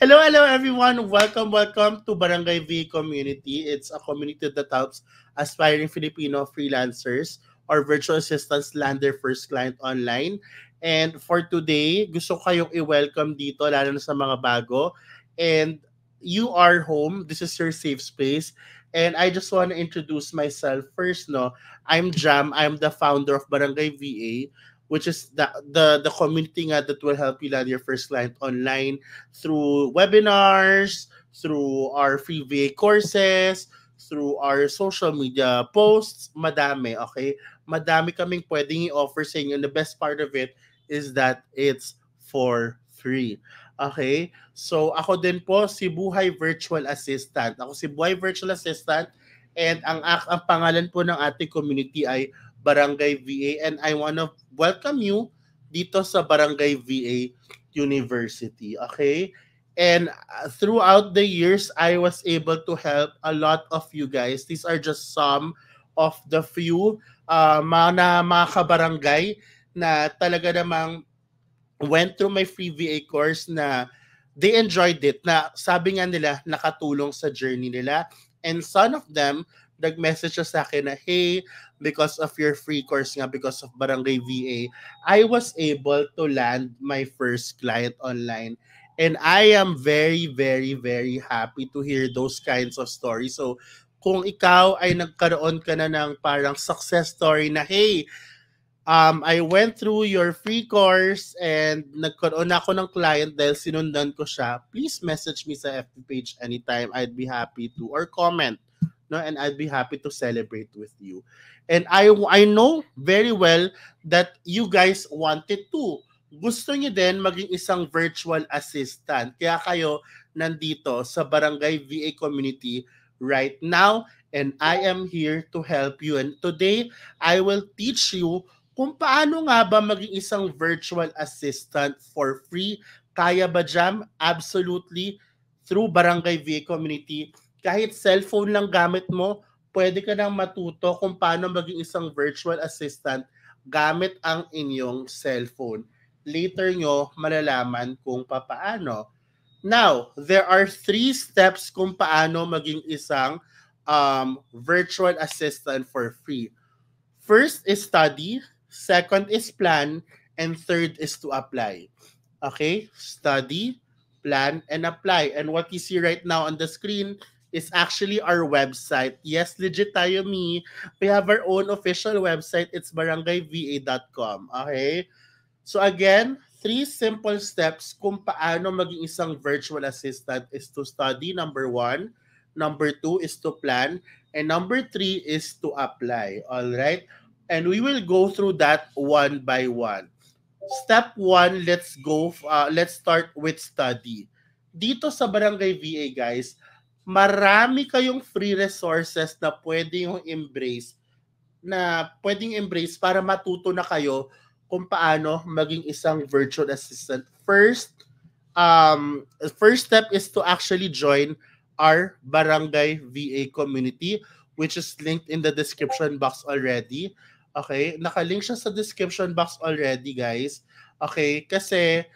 Hello everyone. Welcome to Barangay V Community. It's a community that helps aspiring Filipino freelancers or virtual assistants land their first client online. And for today, gusto ko kayong i-welcome dito, lalo na sa mga bago. And you are home. This is your safe space. And I just want to introduce myself first. No, I'm Jam. I'm the founder of Barangay VA, which is the community nga that will help you land your first client online through webinars, through our free VA courses, through our social media posts, madami, okay? Madami kaming pwedeng i-offer sa inyo. And the best part of it is that it's for free. Okay? So, ako din po, si Buhay Virtual Assistant. Ako si Buhay Virtual Assistant and ang pangalan po ng ating community ay Barangay VA, and I want to welcome you dito sa Barangay VA University, okay? And throughout the years, I was able to help a lot of you guys. These are just some of the few mga kabarangay na talaga namang went through my free VA course na they enjoyed it, na sabi nga nila nakatulong sa journey nila. And some of them nag-message sa akin na, hey, because of your free course nga, because of Barangay VA, I was able to land my first client online. And I am very, very, very happy to hear those kinds of stories. So, kung ikaw ay nagkaroon ka na ng parang success story na, hey, I went through your free course and nagkaroon ako ng client dahil sinundan ko siya, please message me sa FB page anytime. I'd be happy to, or comment, no, and I'd be happy to celebrate with you. And I know very well that you guys wanted to. Gusto niyo din maging isang virtual assistant. Kaya kayo nandito sa Barangay VA Community right now, and I am here to help you. And today, I will teach you kung paano nga ba maging isang virtual assistant for free. Kaya ba, Jam? Absolutely. Through Barangay VA Community, kahit cellphone lang gamit mo, pwede ka nang matuto kung paano maging isang virtual assistant gamit ang inyong cellphone. Later nyo malalaman kung paano. Now, there are 3 steps kung paano maging isang virtual assistant for free. First is study, second is plan, and third is to apply. Okay? Study, plan, and apply. And what you see right now on the screen is actually our website. Yes, legit tayo, me. We have our own official website. It's barangayva.com. Okay? So again, 3 simple steps kung paano maging isang virtual assistant is to study, number 1. Number 2 is to plan. And number 3 is to apply. All right? And we will go through that one by one. Step 1, let's go. Let's start with study. Dito sa Barangay VA, guys, marami kayong free resources na pwedeng embrace para matuto na kayo kung paano maging isang virtual assistant. First step is to actually join our Barangay VA community, which is linked in the description box already. Okay? Nakalink siya sa description box already, guys. Okay? Kasi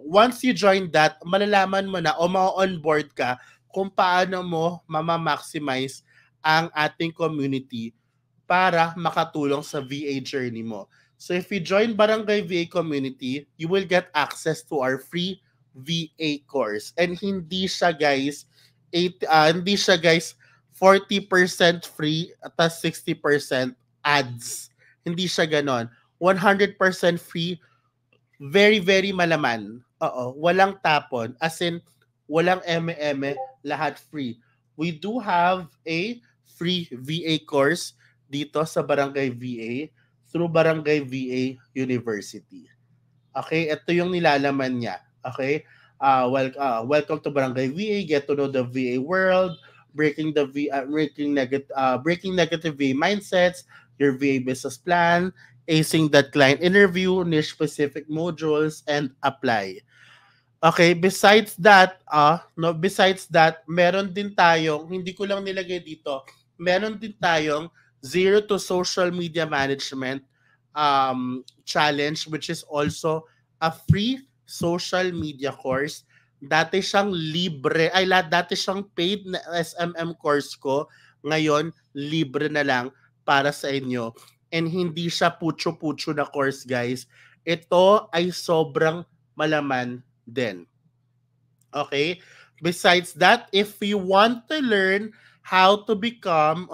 once you join that, malalaman mo na o ma-onboard ka kung paano mo mama-maximize ang ating community para makatulong sa VA journey mo. So if you join Barangay VA Community, you will get access to our free VA course. And hindi siya guys 40% free at 60% ads. Hindi siya ganon. 100% free, very very malaman. Walang tapon. As in walang eme, lahat free. We do have a free VA course dito sa Barangay VA through Barangay VA University. Okay, ito yung nilalaman niya. Okay, welcome to Barangay VA. Get to know the VA world, breaking negative VA mindsets, your VA business plan, acing that client interview, niche specific modules, and apply. Okay, besides that, meron din tayong, hindi ko lang nilagay dito, meron din tayong 0 to social media management challenge, which is also a free social media course. Dati siyang libre, dati siyang paid na SMM course ko. Ngayon, libre na lang para sa inyo. And hindi siya putyo-putyo na course, guys. Ito ay sobrang malaman din. Okay? Besides that, if you want to learn how to become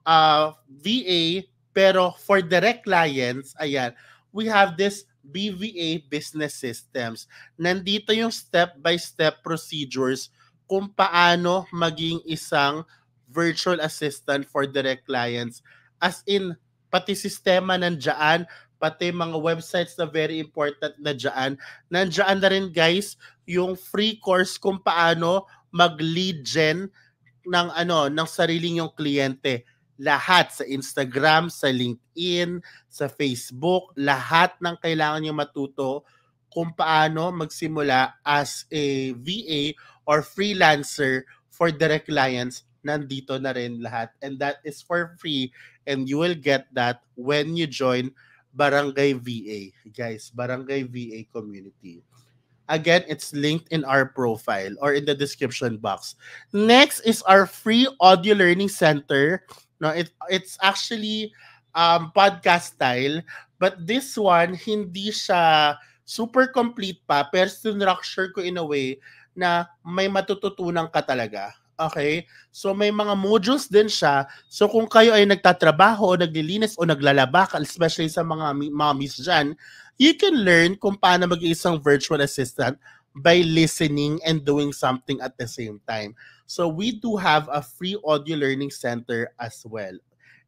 a VA, pero for direct clients, ayan, we have this BVA business systems. Nandito yung step-by-step procedures kung paano maging isang virtual assistant for direct clients. As in, pati sistema nandyan, pati mga websites na very important na dyan. Nandyan na rin, guys, yung free course kung paano mag-lead gen ng sariling yung kliyente. Lahat sa Instagram, sa LinkedIn, sa Facebook, lahat ng kailangan niyo matuto kung paano magsimula as a VA or freelancer for direct clients. Nandito na rin lahat. And that is for free. And you will get that when you join Barangay VA. Guys, Barangay VA community. Again, it's linked in our profile or in the description box. Next is our free audio learning center. No, it's actually podcast style, but this one hindi siya super complete pa, pero structure ko in a way na may matututunan ka talaga. Okay? So may mga modules din siya. So kung kayo ay nagtatrabaho, naglilinis o naglalaba, especially sa mga mommies dyan, you can learn kung paano mag-isang virtual assistant by listening and doing something at the same time. So we do have a free audio learning center as well.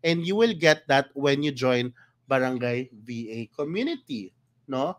And you will get that when you join Barangay VA community, no?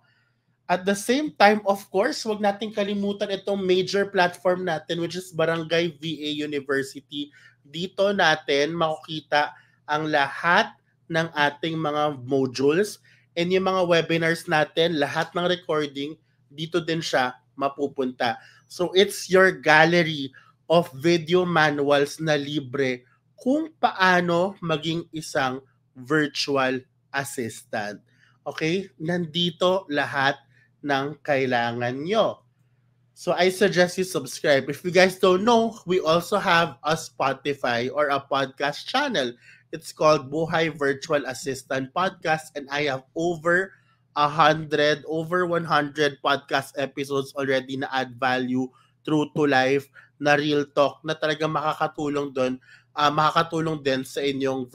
At the same time, of course, wag nating kalimutan itong major platform natin, which is Barangay VA University. Dito natin makikita ang lahat ng ating mga modules and yung mga webinars natin, lahat ng recording, dito din siya mapupunta. So it's your gallery of video manuals na libre kung paano maging isang virtual assistant. Okay? Nandito lahat ng kailangan nyo. So I suggest you subscribe. If you guys don't know, we also have a Spotify or a podcast channel. It's called Buhay Virtual Assistant Podcast, and I have over 100 podcast episodes already na add value true to life, na real talk, na talaga makakatulong din sa inyong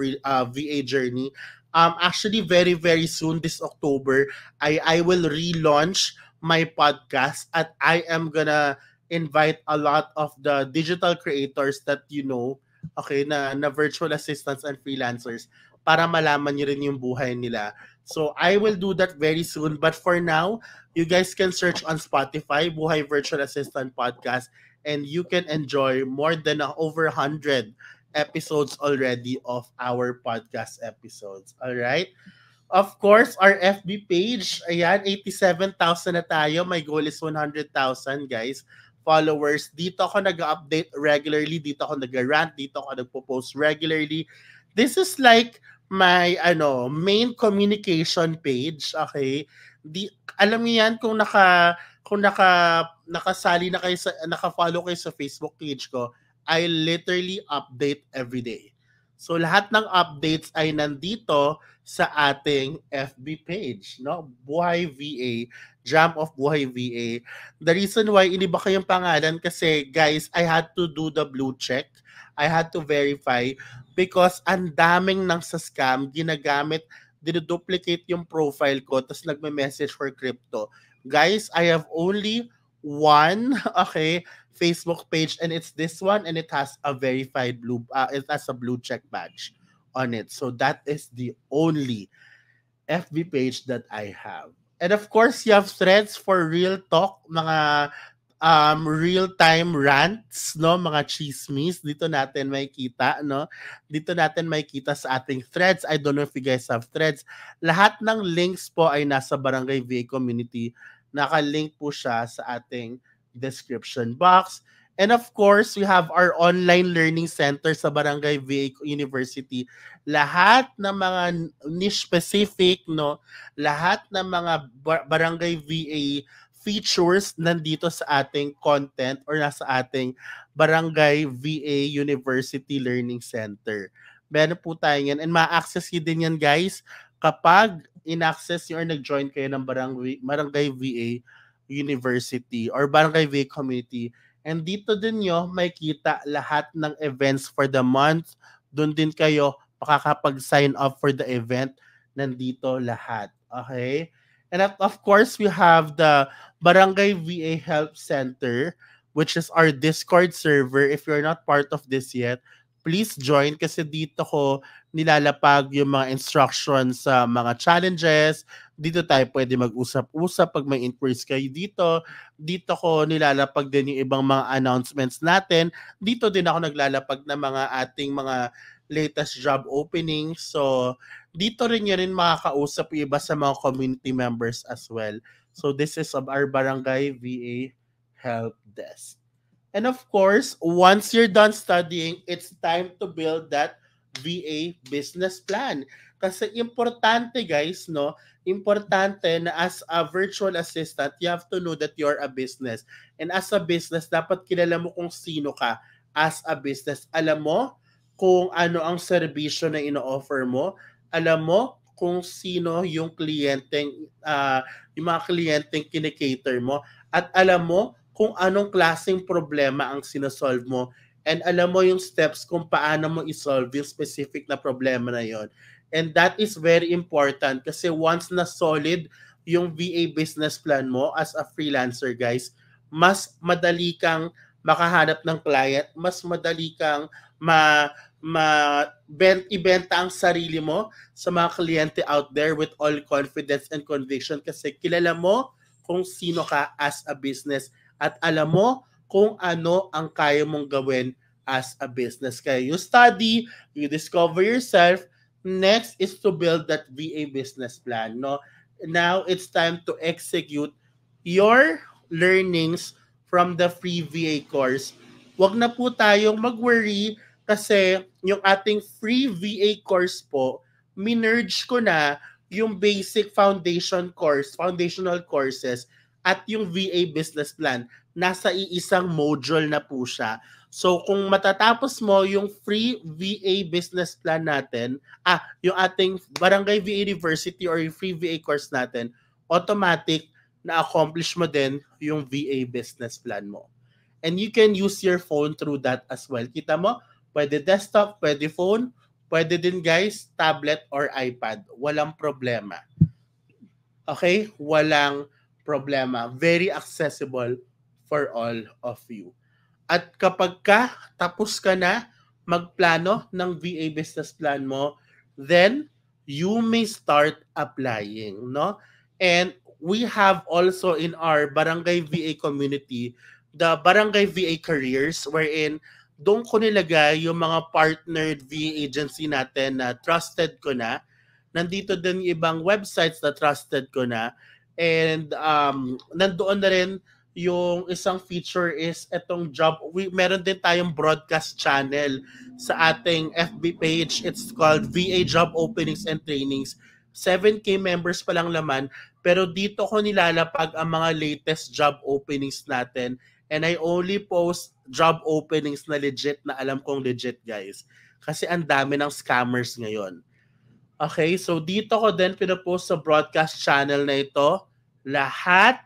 VA journey. Actually, very, very soon, this October, I will relaunch my podcast, at I am gonna invite a lot of the digital creators that you know, okay, na virtual assistants and freelancers, para malaman niyo rin yung buhay nila. So I will do that very soon. But for now, you guys can search on Spotify, Buhay Virtual Assistant Podcast, and you can enjoy more than over 100 episodes already of our podcast episodes. All right? Of course, our FB page, ayan, 87,000 na tayo. My goal is 100,000, guys, followers. Dito ako nag-update regularly. Dito ako nag-rant. Dito ako nagpo-post regularly. This is like my main communication page, okay? Alam niyo yan, kung nakasali na kayo naka-follow kayo sa Facebook page ko, I literally update every day. So lahat ng updates ay nandito sa ating FB page, no? Buhay VA, Jam of Buhay VA. The reason why iniba ko yung pangalan kasi, guys, I had to do the blue check. I had to verify because ang daming nang sa scam, ginagamit, dinuduplicate yung profile ko, tapos nagme-message for crypto. Guys, I have only one, okay, Facebook page, and it's this one, and it has a verified it has a blue check badge on it. So that is the only FB page that I have. And of course, you have Threads for real talk, mga real-time rants, no, mga chismis. Dito natin makikita, no? Dito natin makikita sa ating Threads. I don't know if you guys have Threads. Lahat ng links po ay nasa Barangay VA Community. Naka-link po siya sa ating description box. And of course, we have our online learning center sa Barangay VA University. Lahat ng mga niche specific, no, lahat ng mga Barangay VA features nandito sa ating content or nasa ating Barangay VA University Learning Center. Meron po tayo yan. And ma-access nyo din yan, guys, kapag in-access nyo or nag-join kayo ng Barangay VA University or Barangay VA Community. And dito din nyo makikita lahat ng events for the month. Doon din kayo makakapag-sign up for the event. Nandito lahat. Okay? And of course, we have the Barangay VA Help Center, which is our Discord server. If you're not part of this yet, please join kasi dito ko nilalapag yung mga instructions sa mga challenges. Dito tayo pwede mag-usap-usap pag may inquiries kayo dito. Dito ko nilalapag din yung ibang mga announcements natin. Dito din ako naglalapag ng mga ating mga latest job openings. So, dito rin nyo rin makakausap yung iba sa mga community members as well. So, this is of our Barangay VA Help Desk. And of course, once you're done studying, it's time to build that VA business plan. Kasi importante guys, no? Importante na as a virtual assistant, you have to know that you're a business. And as a business, dapat kilala mo kung sino ka as a business. Alam mo kung ano ang serbisyo na ino-offer mo. Alam mo kung sino yung kliyenteng, yung mga kliyenteng kinikater mo. At alam mo kung anong klaseng problema ang sinasolve mo. And alam mo yung steps kung paano mo isolve yung specific na problema na yon. And that is very important kasi once na solid yung VA business plan mo as a freelancer, guys, mas madali kang makahanap ng client, mas madali kang ibenta ang sarili mo sa mga kliyente out there with all confidence and conviction kasi kilala mo kung sino ka as a business at alam mo kung ano ang kaya mong gawin as a business. Kaya you study, you discover yourself. Next is to build that VA business plan. No? Now it's time to execute your learnings from the free VA course. Huwag na po tayong mag-worry kasi yung ating free VA course po, minerge ko na yung basic foundation course, foundational courses, at yung VA business plan, nasa iisang module na po siya. So kung matatapos mo yung free VA business plan natin, yung ating Barangay VA University or yung free VA course natin, automatic na-accomplish mo din yung VA business plan mo. And you can use your phone through that as well. Kita mo, pwede desktop, pwede phone, pwede din guys, tablet or iPad. Walang problema. Okay? Walang problema. Very accessible for all of you. At kapag tapos ka na magplano ng VA business plan mo, then you may start applying, no? And we have also in our Barangay VA community, the Barangay VA Careers, wherein doon ko nilagay yung mga partnered VA agency natin na trusted ko na. Nandito din yung ibang websites na trusted ko na. And nandoon na rin yung isang feature is etong job. Meron din tayong broadcast channel sa ating FB page. It's called VA Job Openings and Trainings. 7K members pa lang laman. Pero dito ko nilalapag ang mga latest job openings natin. And I only post job openings na legit, na alam kong legit, guys. Kasi ang dami ng scammers ngayon. Okay, so dito ko din pinapost sa broadcast channel na ito lahat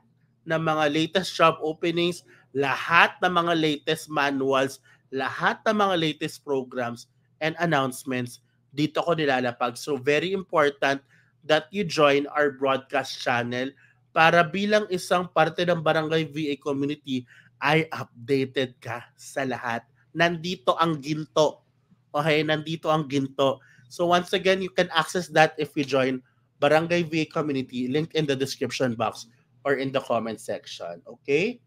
ng mga latest job openings, lahat ng mga latest manuals, lahat ng mga latest programs and announcements, dito ko nilalapag. So very important that you join our broadcast channel para bilang isang parte ng Barangay VA community ay updated ka sa lahat. Nandito ang ginto. Okay, nandito ang ginto. So once again, you can access that if you join Barangay VA Community, link in the description box or in the comment section. Okay?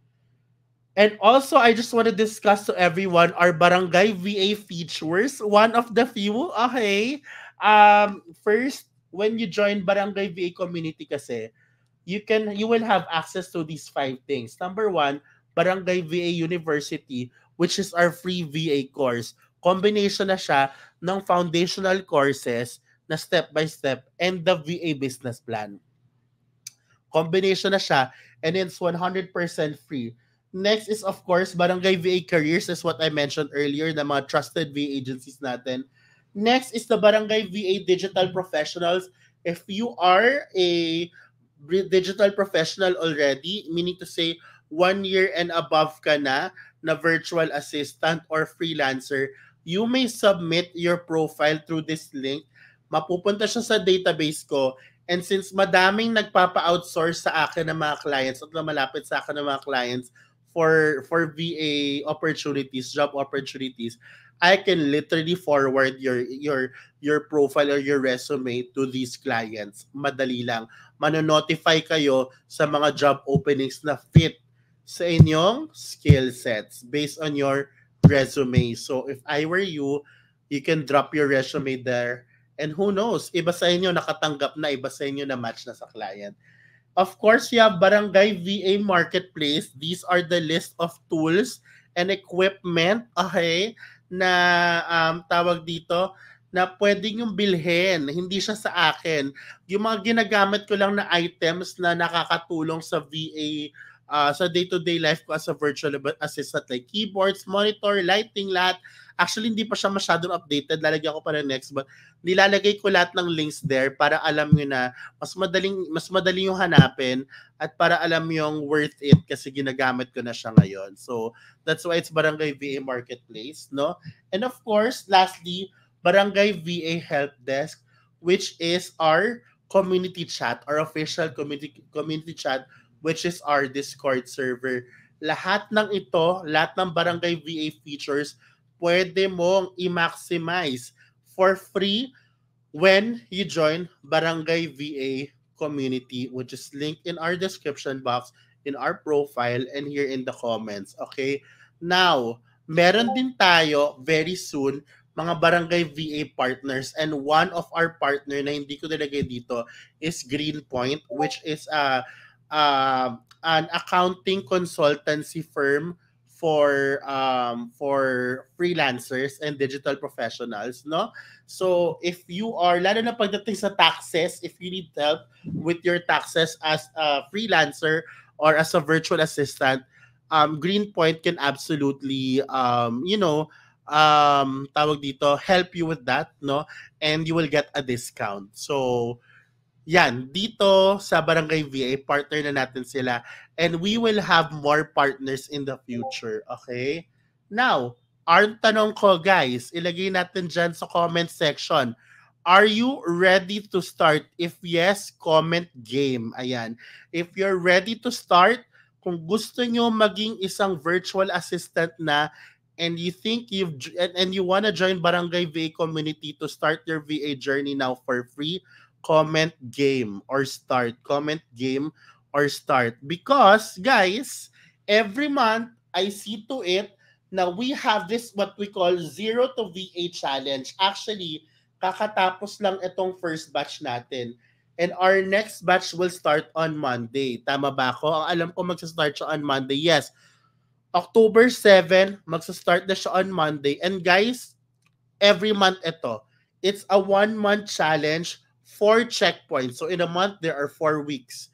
And also, I just want to discuss to everyone our Barangay VA features. One of the few. Okay? First, when you join Barangay VA Community kasi, you will have access to these 5 things. Number 1, Barangay VA University, which is our free VA course. Combination na siya ng foundational courses na step-by-step and the VA business plan. Combination na siya and it's 100% free. Next is of course Barangay VA Careers is what I mentioned earlier, the mga trusted VA agencies natin. Next is the Barangay VA Digital Professionals. If you are a digital professional already, meaning to say 1 year and above ka na virtual assistant or freelancer, you may submit your profile through this link. Mapupunta siya sa database ko. And since madaming nagpapa-outsource sa akin ng mga clients at malapit sa akin ng mga clients for VA opportunities, job opportunities, I can literally forward your profile or your resume to these clients. Madali lang. Mano-notify kayo sa mga job openings na fit sa inyong skill sets based on your resume. So if I were you, you can drop your resume there. And who knows, iba sa inyo nakatanggap na, iba sa inyo na match na sa client. Of course, you have Barangay VA Marketplace. These are the list of tools and equipment, okay, na tawag dito, na pwedeng yung bilhin. Hindi siya sa akin. Yung mga ginagamit ko lang na items na nakakatulong sa VA, sa day-to-day life ko as a virtual assistant, like keyboards, monitor, lighting, lahat. Actually, hindi pa siya masyadong updated. Lalagyan ko pa ng next, but nilalagay ko lahat ng links there para alam nyo na mas madali yung hanapin at para alam yung worth it kasi ginagamit ko na siya ngayon. So, that's why it's Barangay VA Marketplace, no? And of course, lastly, Barangay VA Help Desk, which is our community chat, our official community chat, which is our Discord server. Lahat ng ito, lahat ng Barangay VA features, pwede mong i-maximize for free when you join Barangay VA Community, which is linked in our description box, in our profile, and here in the comments. Okay? Now, meron din tayo very soon mga Barangay VA partners, and one of our partner na hindi ko nilagay dito is Greenpoint, which is an accounting consultancy firm for freelancers and digital professionals, no? So if you are, lalo na pagdating sa taxes, if you need help with your taxes as a freelancer or as a virtual assistant, Greenpoint can absolutely tawag dito, help you with that, no? And you will get a discount. So yan, dito sa Barangay VA, partner na natin sila. And we will have more partners in the future, okay? Now, our tanong ko, guys, ilagay natin dyan sa comment section. Are you ready to start? If yes, comment game. Ayan. If you're ready to start, kung gusto nyo maging isang virtual assistant na and you think and you want to join Barangay VA community to start your VA journey now for free, comment game or start. Comment game or start. Because, guys, every month, I see to it na we have this what we call Zero to VA Challenge. Actually, kakatapos lang itong first batch natin. And our next batch will start on Monday. Tama ba ako? Ang alam ko magsa-start siya on Monday. Yes. October 7, magsa-start na siya on Monday. And guys, every month ito. It's a 1-month challenge, 4 checkpoints. So in a month, there are 4 weeks.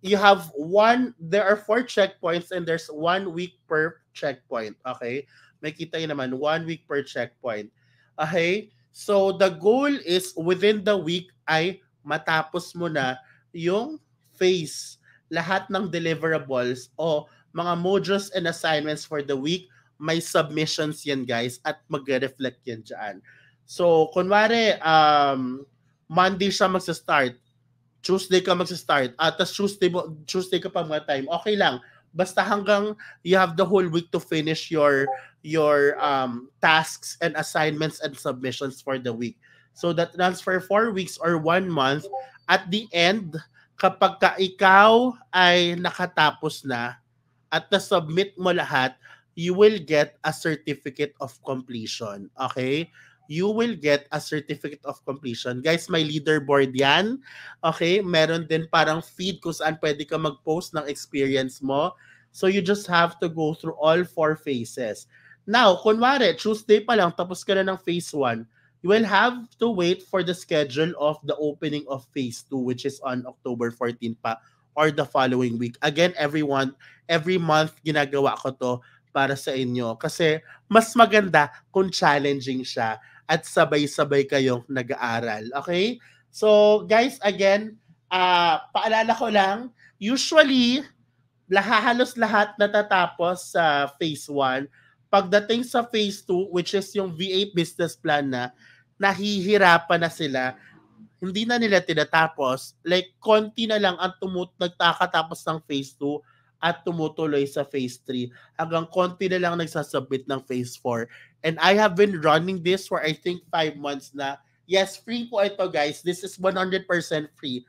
There are 4 checkpoints and there's 1 week per checkpoint. Okay? May kita yun naman, 1 week per checkpoint. Okay? So the goal is within the week ay matapos mo na yung phase, lahat ng deliverables o mga modules and assignments for the week. May submissions yan, guys, at magre-reflect yan dyan. So, kunwari, Monday siya magsa-start, Tuesday ka magsa-start, tapos Tuesday ka pa mga time, okay lang. Basta hanggang you have the whole week to finish your tasks and assignments and submissions for the week. So that runs for 4 weeks or 1 month. At the end, kapag ka ikaw ay nakatapos na at na-submit mo lahat, you will get a certificate of completion. Okay? You will get a certificate of completion. Guys, may leaderboard yan. Okay? Meron din parang feed kung saan pwede ka mag-post ng experience mo. So you just have to go through all 4 phases. Now, kunwari, Tuesday pa lang, tapos ka na ng phase 1, you will have to wait for the schedule of the opening of phase 2, which is on October 14 pa, or the following week. Again, every month, ginagawa ko to para sa inyo. Kasi mas maganda kung challenging siya at sabay-sabay kayong nag-aaral. Okay? So, guys, again, paalala ko lang, usually, halos lahat natatapos sa phase 1. Pagdating sa phase 2, which is yung VA business plan na, nahihirapan na sila, hindi na nila tinatapos. Like, konti na lang ang nagkakatapos ng phase 2 at tumutuloy sa phase 3. Hanggang konti na lang nagsasubmit ng phase 4. And I have been running this for I think 5 months na. Yes, free po ito guys. This is 100% free.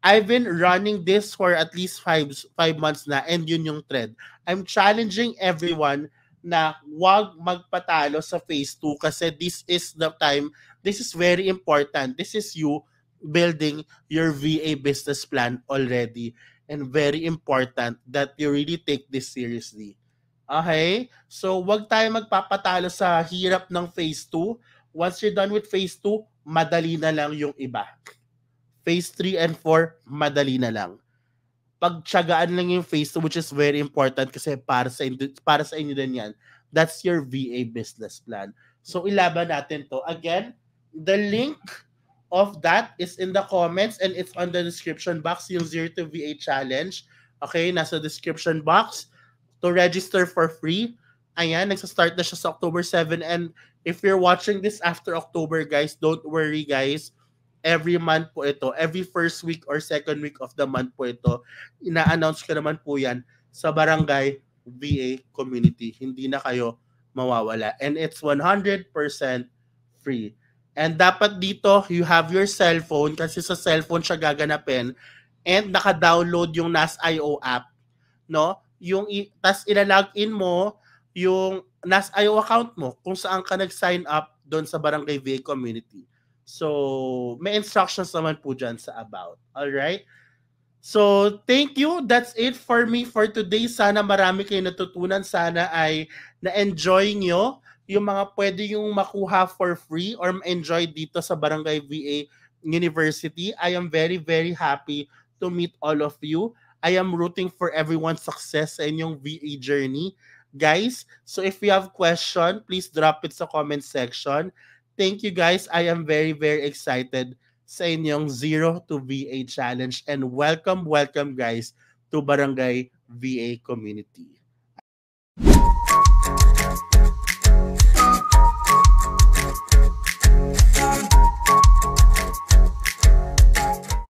I've been running this for at least five months na, and yun yung trend. I'm challenging everyone na wag magpatalo sa phase 2 kasi this is the time, this is very important. This is you building your VA business plan already, and very important that you really take this seriously. Okay? So wag tayo magpapatalo sa hirap ng phase 2. Once you're done with phase 2, madali na lang yung iba. Phase 3 and 4, madali na lang. Pagtiyagaan lang yung phase 2, which is very important kasi para sa inyo din yan. That's your VA business plan. So, ilaban natin to. Again, the link of that is in the comments and it's on the description box, yung Zero to VA Challenge. Okay, nasa description box. To register for free. Ayan, nagsa-start na siya sa October 7. And if you're watching this after October, guys, don't worry, guys. Every month po ito. Every first week or second week of the month po ito. Ina-announce ko naman po yan sa Barangay VA Community. Hindi na kayo mawawala. And it's 100% free. And dapat dito, you have your cellphone kasi sa cellphone siya gaganapin. And naka-download yung NAS.io app. No? Tas ila-login mo yung NAS.io account mo kung saan ka nag-sign up doon sa Barangay VA Community. So, may instructions naman po dyan sa about. Alright? So, thank you. That's it for me for today. Sana marami kayo natutunan. Sana ay na-enjoy nyo yung mga pwede yung makuha for free or ma-enjoy dito sa Barangay VA University. I am very, very happy to meet all of you. I am rooting for everyone's success sa inyong VA journey. Guys, so if you have question, please drop it sa comment section. Thank you guys. I am very, very excited sa inyong Zero to VA Challenge. And welcome guys to Barangay VA Community.